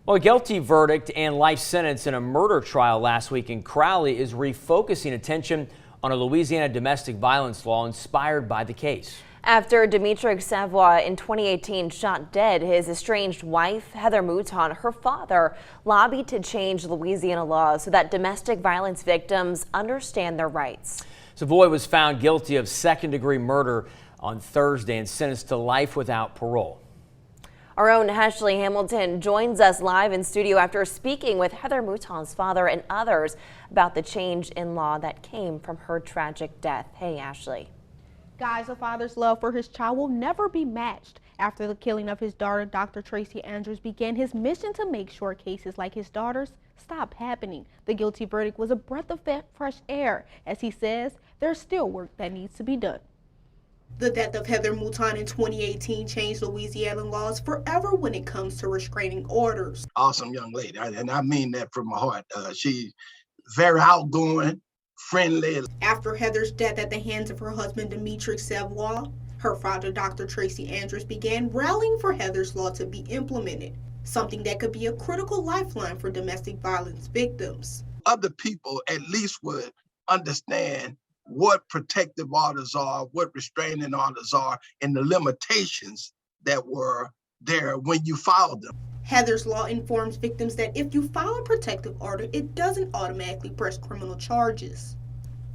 Well, a guilty verdict and life sentence in a murder trial last week in Crowley is refocusing attention on a Louisiana domestic violence law inspired by the case. After Dimitri Savoy in 2018 shot dead his estranged wife, Heather Mouton, her father lobbied to change Louisiana laws so that domestic violence victims understand their rights. Savoy was found guilty of second-degree murder on Thursday and sentenced to life without parole. Our own Ashley Hamilton joins us live in studio after speaking with Heather Mouton's father and others about the change in law that came from her tragic death. Hey, Ashley. Guys, a father's love for his child will never be matched. After the killing of his daughter, Dr. Tracy Andrews began his mission to make sure cases like his daughter's stop happening. The guilty verdict was a breath of fresh air. As he says, there's still work that needs to be done. The death of Heather Mouton in 2018 changed Louisiana laws forever when it comes to restraining orders. Awesome young lady, and I mean that from my heart. She's very outgoing, friendly. After Heather's death at the hands of her husband, Dimitri Savoy, her father, Dr. Tracy Andrews, began rallying for Heather's law to be implemented, something that could be a critical lifeline for domestic violence victims. Other people at least would understand what protective orders are, what restraining orders are, and the limitations that were there when you filed them. Heather's law informs victims that if you file a protective order, it doesn't automatically press criminal charges.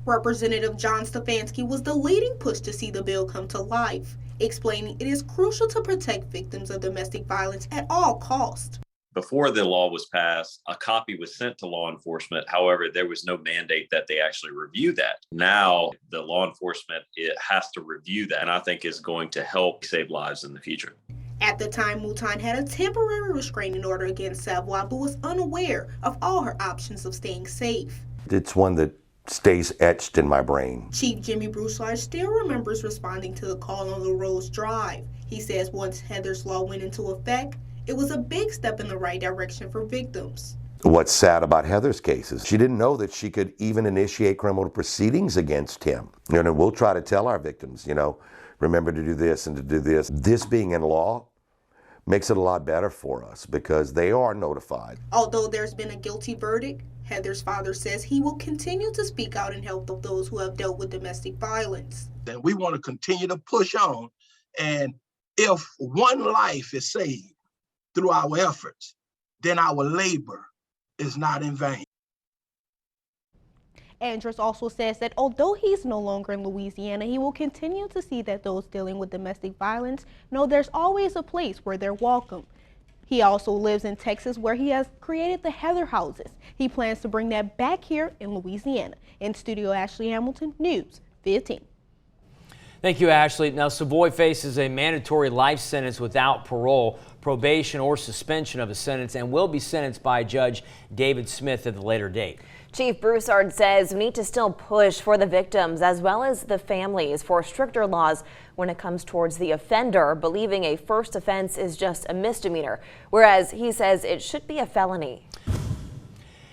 Representative John Stefanski was the leading push to see the bill come to life, explaining it is crucial to protect victims of domestic violence at all costs. Before the law was passed, a copy was sent to law enforcement. However, there was no mandate that they actually review that. Now, the law enforcement has to review that, and I think is going to help save lives in the future. At the time, Mouton had a temporary restraining order against Savoy, but was unaware of all her options of staying safe. It's one that stays etched in my brain. Chief Jimmy Broussard still remembers responding to the call on LaRose Drive. He says once Heather's law went into effect, it was a big step in the right direction for victims. What's sad about Heather's case is she didn't know that she could even initiate criminal proceedings against him. We'll try to tell our victims, remember to do this and to do this. This being in law makes it a lot better for us because they are notified. Although there's been a guilty verdict, Heather's father says he will continue to speak out in help of those who have dealt with domestic violence. And we want to continue to push on. And if one life is saved through our efforts, then our labor is not in vain. Andrews also says that although he's no longer in Louisiana, he will continue to see that those dealing with domestic violence know there's always a place where they're welcome. He also lives in Texas, where he has created the Heather Houses. He plans to bring that back here in Louisiana. In studio, Ashley Hamilton, News 15. Thank you, Ashley. Now, Savoy faces a mandatory life sentence without parole, probation, or suspension of a sentence, and will be sentenced by Judge David Smith at a later date. Chief Broussard says we need to still push for the victims as well as the families for stricter laws when it comes towards the offender, believing a first offense is just a misdemeanor, whereas he says it should be a felony.